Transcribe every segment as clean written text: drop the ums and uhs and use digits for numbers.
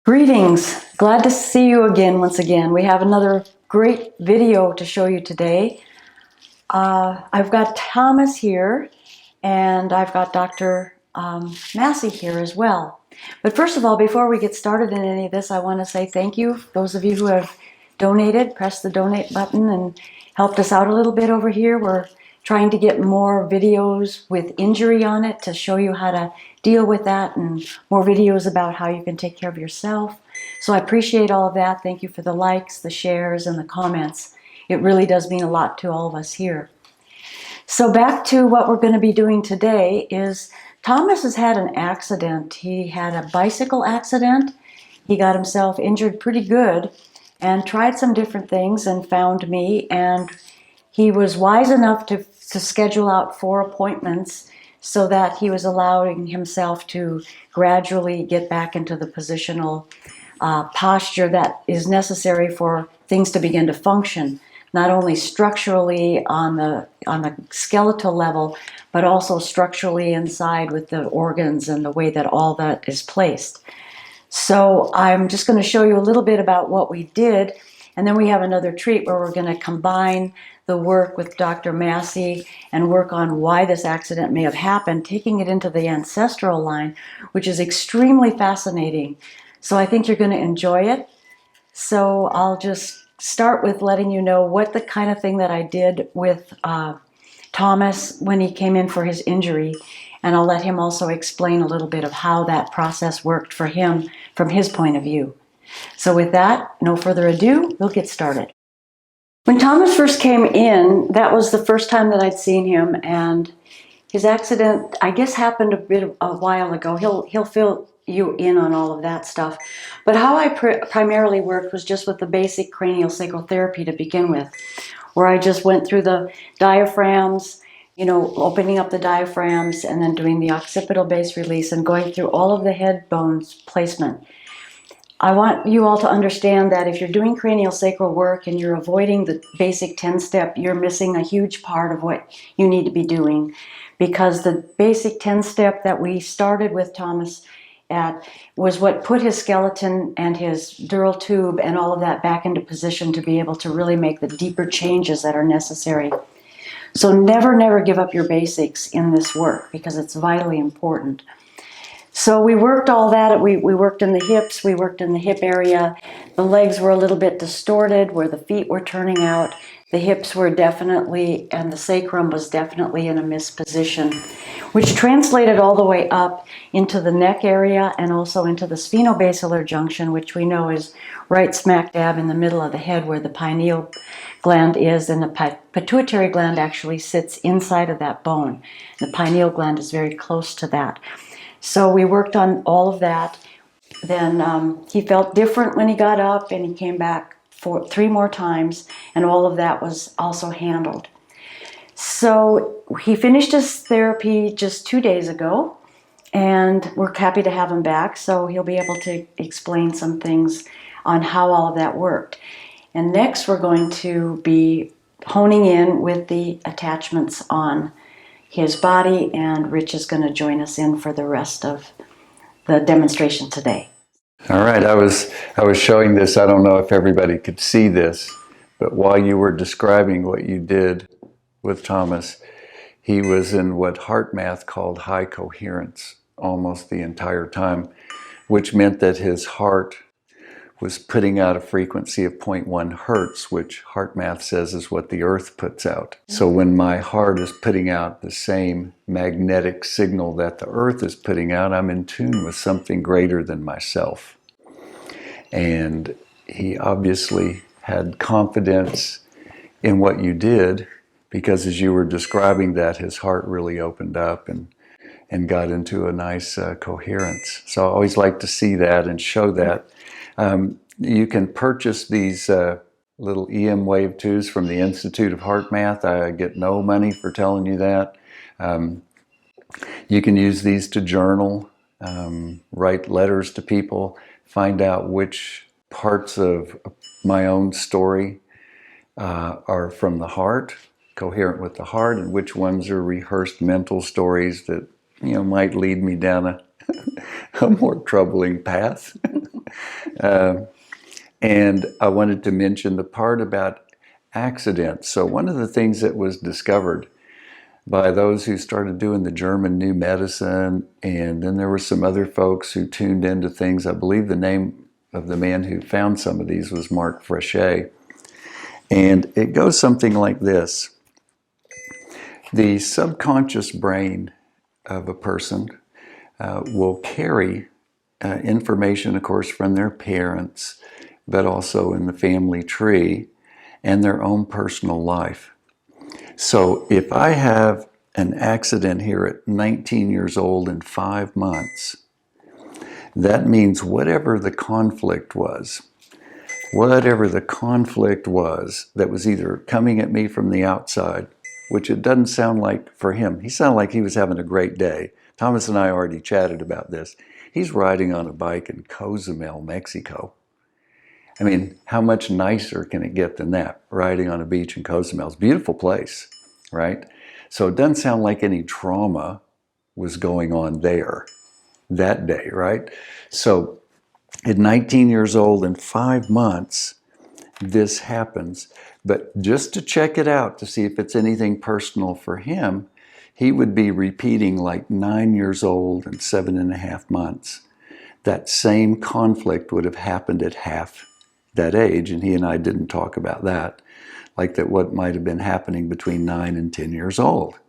Greetings. Glad to see you again once again. We have another great video to show you today. I've got Thomas here and I've got Dr. Massey here as well. But first of all, before we get started in any of this, I want to say thank you. Those of you who have donated, pressed the donate button and helped us out a little bit over here. We're trying to get more videos with injury on it to show you how to deal with that, and more videos about how you can take care of yourself. So I appreciate all of that. Thank you for the likes, the shares, and the comments. It really does mean a lot to all of us here. So back to what we're going to be doing today is Thomas has had an accident. He had a bicycle accident. He got himself injured pretty good and tried some different things and found me, and he was wise enough to schedule out 4 appointments so that he was allowing himself to gradually get back into the positional posture that is necessary for things to begin to function, not only structurally on the skeletal level, but also structurally inside with the organs and the way that all that is placed. So I'm just going to show you a little bit about what we did, and then we have another treat where we're going to combine the work with Dr. Massey and work on why this accident may have happened, taking it into the ancestral line, which is extremely fascinating. So I think you're going to enjoy it. So I'll just start with letting you know what the kind of thing that I did with Thomas when he came in for his injury, and I'll let him also explain a little bit of how that process worked for him from his point of view. So with that, no further ado, we'll get started. When Thomas first came in, that was the first time that I'd seen him, and his accident, I guess, happened a while ago. He'll fill you in on all of that stuff. But how I primarily worked was just with the basic cranial sacral therapy to begin with, where I just went through the diaphragms, opening up the diaphragms and then doing the occipital base release and going through all of the head bones placement. I want you all to understand that if you're doing cranial sacral work and you're avoiding the basic 10-step, you're missing a huge part of what you need to be doing, because the basic 10-step that we started with Thomas at was what put his skeleton and his dural tube and all of that back into position to be able to really make the deeper changes that are necessary. So never give up your basics in this work, because it's vitally important. So we worked all that. We worked in the hips, we worked in the hip area. The legs were a little bit distorted where the feet were turning out. The hips were definitely, and the sacrum was definitely in a misposition, which translated all the way up into the neck area and also into the sphenoبasilar junction, which we know is right smack dab in the middle of the head where the pineal gland is, and the pituitary gland actually sits inside of that bone. The pineal gland is very close to that. So we worked on all of that. Then he felt different when he got up, and he came back 3 more times, and all of that was also handled. So he finished his therapy just 2 days ago, and we're happy to have him back, so he'll be able to explain some things on how all of that worked. And next we're going to be honing in with the attachments on his body, and Rich is going to join us in for the rest of the demonstration today. All right, I was showing this. I don't know if everybody could see this, but while you were describing what you did with Thomas, he was in what heart math called high coherence almost the entire time, which meant that his heart was putting out a frequency of 0.1 hertz, which heart math says is what the earth puts out. So when my heart is putting out the same magnetic signal that the earth is putting out, I'm in tune with something greater than myself. And he obviously had confidence in what you did, because as you were describing that, his heart really opened up and got into a nice coherence. So I always like to see that and show that. You can purchase these little EM wave tubes from the Institute of Heart Math. I get no money for telling you that. You can use these to journal, write letters to people, find out which parts of my own story are from the heart, coherent with the heart, and which ones are rehearsed mental stories that might lead me down a more troubling path. And I wanted to mention the part about accidents. So one of the things that was discovered by those who started doing the German New Medicine, and then there were some other folks who tuned into things. I believe the name of the man who found some of these was Mark Frechet. And it goes something like this. The subconscious brain of a person will carry information, of course, from their parents, but also in the family tree and their own personal life. So if I have an accident here at 19 years old and 5 months, that means whatever the conflict was that was either coming at me from the outside, which it doesn't sound like for him. He sounded like he was having a great day. Thomas and I already chatted about this. He's riding on a bike in Cozumel, Mexico. I mean, how much nicer can it get than that? Riding on a beach in Cozumel. It's a beautiful place, right? So it doesn't sound like any trauma was going on there that day, right? So at 19 years old and 5 months, this happens. But just to check it out to see if it's anything personal for him, he would be repeating like 9 years old and 7.5 months. That same conflict would have happened at half that age, and he and I didn't talk about that, like that what might have been happening between 9 and 10 years old.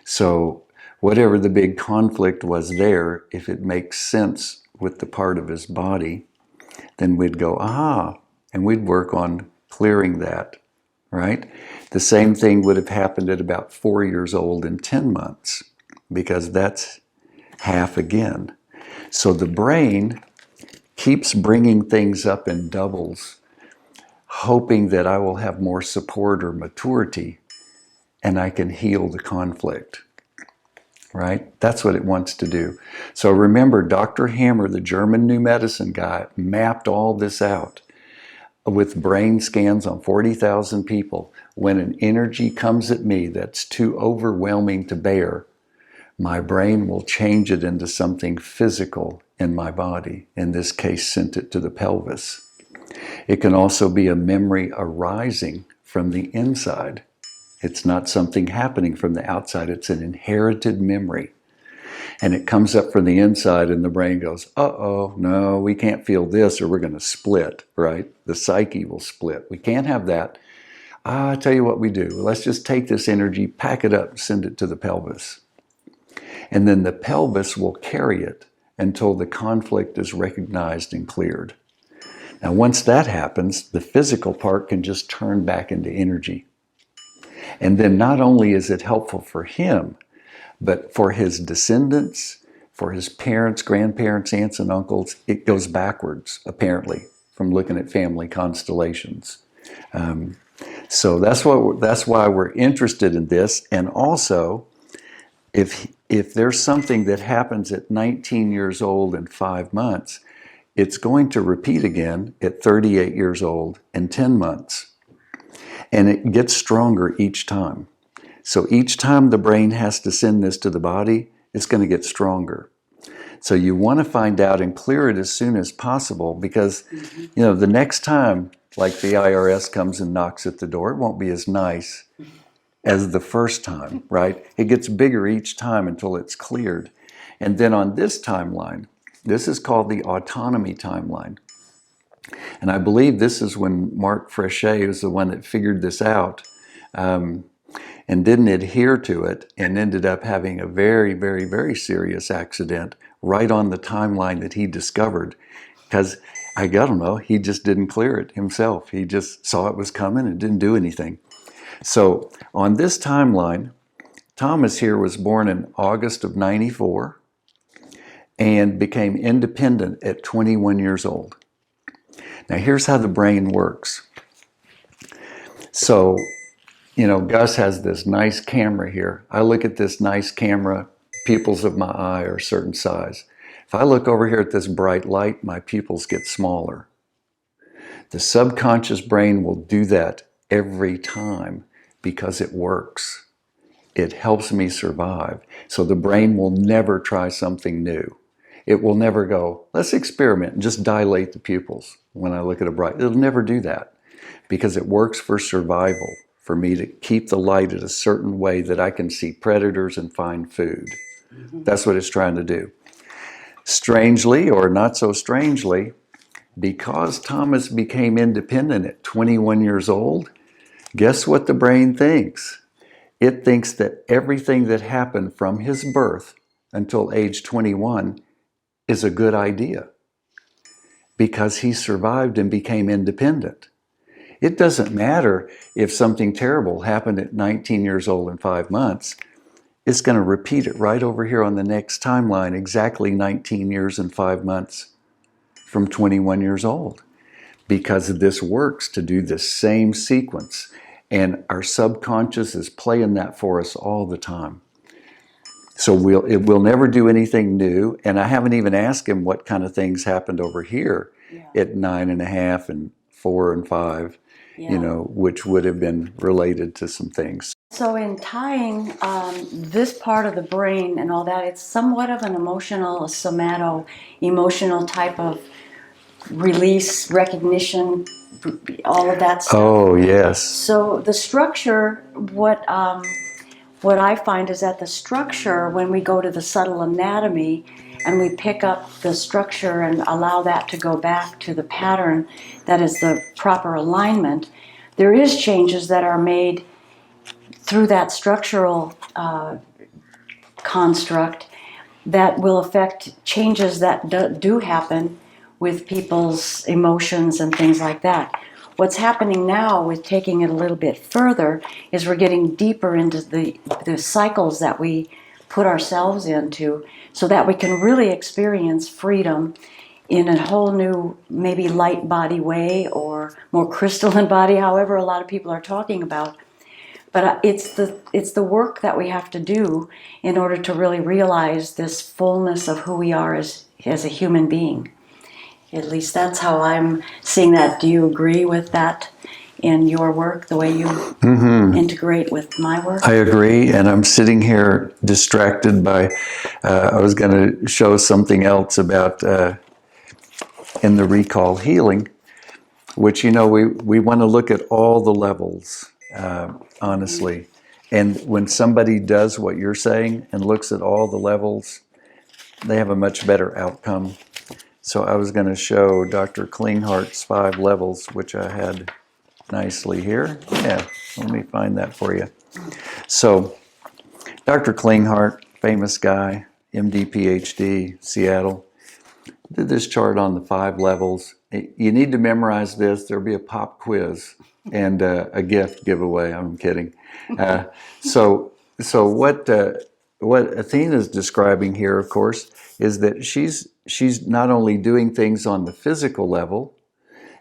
So whatever the big conflict was there, if it makes sense with the part of his body, then we'd go, aha, and we'd work on clearing that, right? The same thing would have happened at about 4 years old and 10 months, because that's half again. So the brain keeps bringing things up in doubles, hoping that I will have more support or maturity and I can heal the conflict, right? That's what it wants to do. So remember, Dr. Hammer, the German New Medicine guy, mapped all this out with brain scans on 40,000 people. When an energy comes at me that's too overwhelming to bear, my brain will change it into something physical in my body. In this case, sent it to the pelvis. It can also be a memory arising from the inside. It's not something happening from the outside. It's an inherited memory. And it comes up from the inside and the brain goes, uh-oh, no, we can't feel this or we're going to split, right? The psyche will split. We can't have that. I tell you what we do. Let's just take this energy, pack it up, and send it to the pelvis. And then the pelvis will carry it until the conflict is recognized and cleared. Now, once that happens, the physical part can just turn back into energy. And then not only is it helpful for him, but for his descendants, for his parents, grandparents, aunts, and uncles, it goes backwards, apparently, from looking at family constellations. So that's why we're interested in this. And also, if there's something that happens at 19 years old and 5 months, it's going to repeat again at 38 years old and 10 months. And it gets stronger each time. So each time the brain has to send this to the body, it's going to get stronger. So you want to find out and clear it as soon as possible, because the next time, like the IRS comes and knocks at the door, it won't be as nice as the first time, right? It gets bigger each time until it's cleared. And then on this timeline, this is called the autonomy timeline. And I believe this is when Mark Frechet was the one that figured this out and didn't adhere to it and ended up having a very, very, very serious accident right on the timeline that he discovered. Because, I don't know, he just didn't clear it himself. He just saw it was coming and didn't do anything. So on this timeline, Thomas here was born in August of 94 and became independent at 21 years old. Now here's how the brain works. So, Gus has this nice camera here. I look at this nice camera, pupils of my eye are a certain size. If I look over here at this bright light, my pupils get smaller. The subconscious brain will do that every time because it works. It helps me survive. So the brain will never try something new. It will never go, let's experiment and just dilate the pupils when I look at a bright. It'll never do that because it works for survival, for me to keep the light at a certain way that I can see predators and find food. That's what it's trying to do. Strangely, or not so strangely, because Thomas became independent at 21 years old, guess what the brain thinks? It thinks that everything that happened from his birth until age 21 is a good idea because he survived and became independent. It doesn't matter if something terrible happened at 19 years old and 5 months. It's going to repeat it right over here on the next timeline, exactly 19 years and 5 months from 21 years old, because this works to do the same sequence. And our subconscious is playing that for us all the time. So it will never do anything new. And I haven't even asked him what kind of things happened over here at 9.5 and 4 and 5, which would have been related to some things. So in tying this part of the brain and all that, it's somewhat of an emotional, a somato-emotional type of release, recognition, all of that stuff. Oh, yes. So the structure, what I find is that the structure, when we go to the subtle anatomy and we pick up the structure and allow that to go back to the pattern that is the proper alignment, there is changes that are made through that structural construct that will affect changes that do happen with people's emotions and things like that. What's happening now with taking it a little bit further is we're getting deeper into the cycles that we put ourselves into so that we can really experience freedom in a whole new, maybe light body way or more crystalline body, however a lot of people are talking about. But it's the work that we have to do in order to really realize this fullness of who we are as a human being. At least that's how I'm seeing that. Do you agree with that in your work, the way you integrate with my work? I agree, and I'm sitting here distracted by, I was going to show something else about in the recall healing, which, we want to look at all the levels, honestly. And when somebody does what you're saying and looks at all the levels, they have a much better outcome. So I was going to show Dr. Klinghart's 5 levels, which I had nicely here. Yeah, let me find that for you. So Dr. Klinghart, famous guy, MD, PhD, Seattle, did this chart on the 5 levels. You need to memorize this. There'll be a pop quiz and a gift giveaway. I'm kidding. So what Athena's describing here, of course, is that she's not only doing things on the physical level,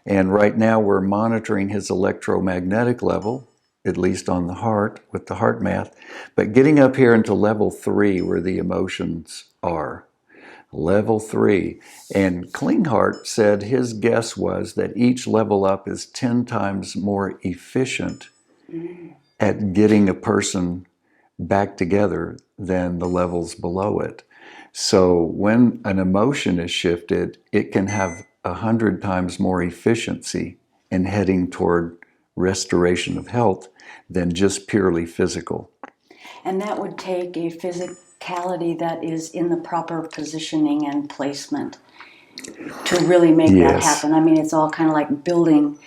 and right now we're monitoring his electromagnetic level, at least on the heart with the heart math, but getting up here into level 3 where the emotions are. Level 3. And Klinghart said his guess was that each level up is 10 times more efficient at getting a person back together than the levels below it. So when an emotion is shifted, it can have 100 times more efficiency in heading toward restoration of health than just purely physical. And that would take a physicality that is in the proper positioning and placement to really make that happen. I mean, it's all kind of like building,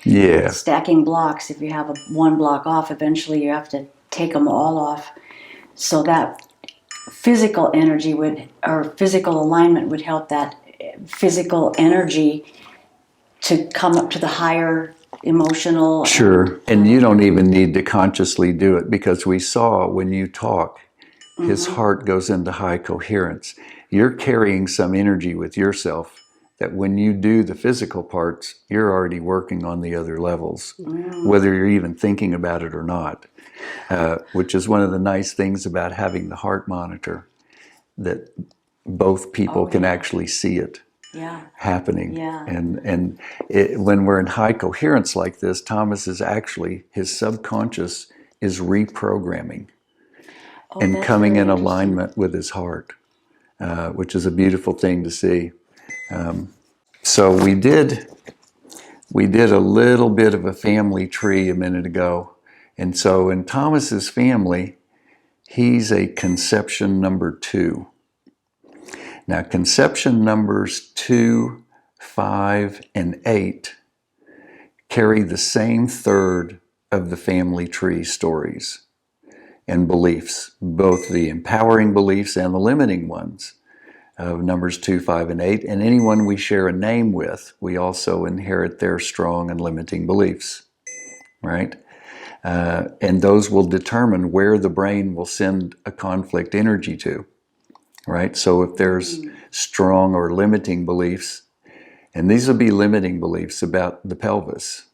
stacking blocks. If you have one block off, eventually you have to take them all off. So that physical energy or physical alignment would help that physical energy to come up to the higher emotional. Sure. And you don't even need to consciously do it because we saw when you talk, his heart goes into high coherence. You're carrying some energy with yourself that when you do the physical parts, you're already working on the other levels, whether you're even thinking about it or not, which is one of the nice things about having the heart monitor, that both people can actually see it happening. And when we're in high coherence like this, Thomas is actually, his subconscious is reprogramming and coming in alignment with his heart. which is a beautiful thing to see. So we did a little bit of a family tree a minute ago. And so in Thomas's family, he's a conception number 2. Now, conception numbers 2, 5, and 8 carry the same third of the family tree stories and beliefs, both the empowering beliefs and the limiting ones of numbers 2, 5, and 8. And anyone we share a name with, we also inherit their strong and limiting beliefs, right? And those will determine where the brain will send a conflict energy to, right? So if there's strong or limiting beliefs, and these will be limiting beliefs about the pelvis.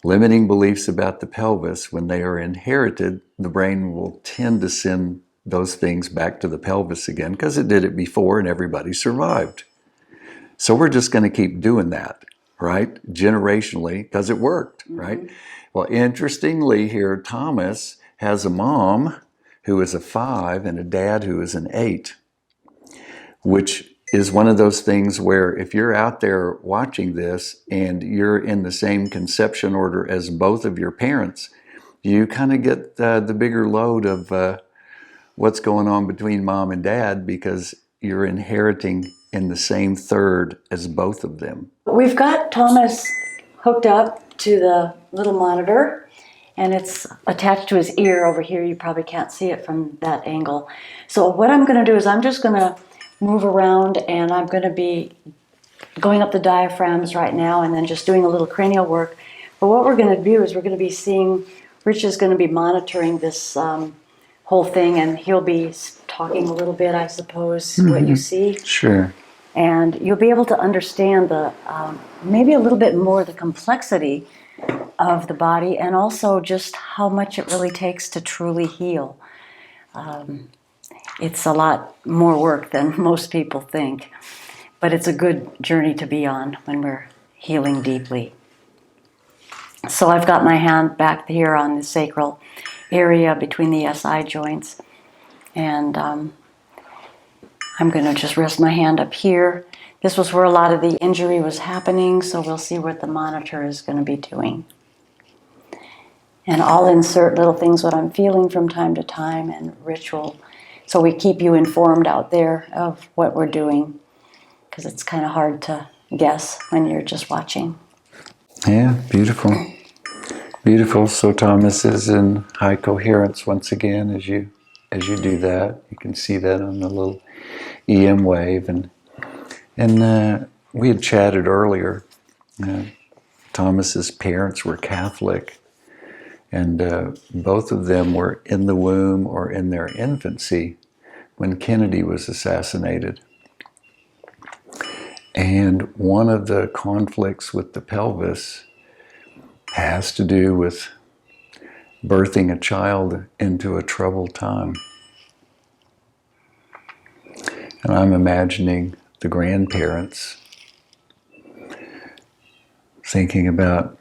Limiting beliefs about the pelvis, when they are inherited, the brain will tend to send those things back to the pelvis again because it did it before and everybody survived. So we're just going to keep doing that, right? Generationally, because it worked, right? Well, interestingly here, Thomas has a mom who is a 5 and a dad who is an 8, which is one of those things where if you're out there watching this and you're in the same conception order as both of your parents, you kind of get the bigger load of what's going on between mom and dad because you're inheriting in the same third as both of them. We've got Thomas hooked up to the little monitor, and it's attached to his ear over here. You probably can't see it from that angle. So what I'm going to do is I'm just going to move around, and I'm going to be going up the diaphragms right now and then just doing a little cranial work. But what we're going to do is we're going to be seeing, Rich is going to be monitoring this whole thing, and he'll be talking a little bit, I suppose, what you see. Sure. And you'll be able to understand the maybe a little bit more the complexity of the body, and also just how much it really takes to truly heal. It's a lot more work than most people think, but it's a good journey to be on when we're healing deeply. So I've got my hand back here on the sacral area between the SI joints, and I'm going to just rest my hand up here. This was where a lot of the injury was happening, so we'll see what the monitor is going to be doing. And I'll insert little things what I'm feeling from time to time and ritual, so we keep you informed out there of what we're doing, because it's kind of hard to guess when you're just watching. Yeah, beautiful. Beautiful. So Thomas is in high coherence once again as you do that. You can see that on the little EM wave. And we had chatted earlier. Thomas's parents were Catholic, and both of them were in the womb or in their infancy when Kennedy was assassinated. And one of the conflicts with the pelvis has to do with birthing a child into a troubled time. And I'm imagining the grandparents thinking about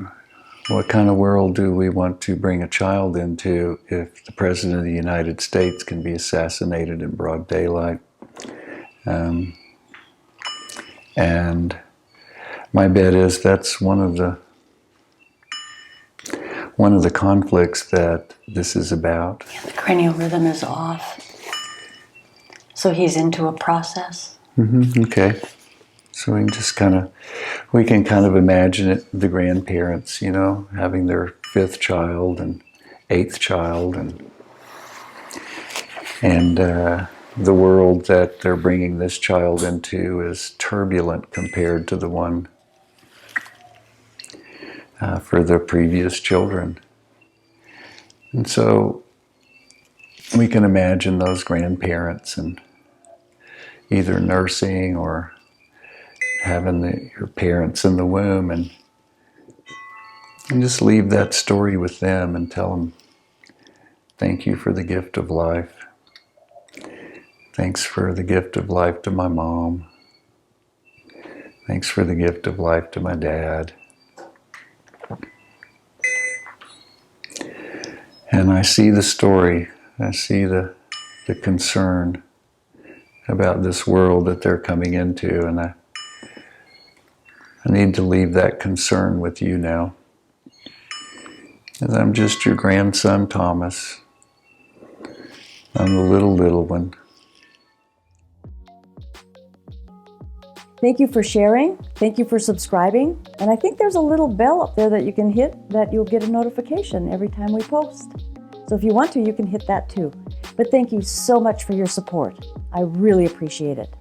what kind of world do we want to bring a child into if the President of the United States can be assassinated in broad daylight. And my bet is that's one of the conflicts that this is about. Yeah, the cranial rhythm is off. So he's into a process. Okay. So we can kind of imagine it, the grandparents, having their 5th child and 8th child, and the world that they're bringing this child into is turbulent compared to the one for the previous children. And so we can imagine those grandparents and either nursing or having your parents in the womb, and just leave that story with them and tell them, thank you for the gift of life. Thanks for the gift of life to my mom. Thanks for the gift of life to my dad. And I see the story. I see the concern about this world that they're coming into, and I need to leave that concern with you now. And I'm just your grandson, Thomas. I'm the little one. Thank you for sharing. Thank you for subscribing. And I think there's a little bell up there that you can hit that you'll get a notification every time we post. So if you want to, you can hit that too. But thank you so much for your support. I really appreciate it.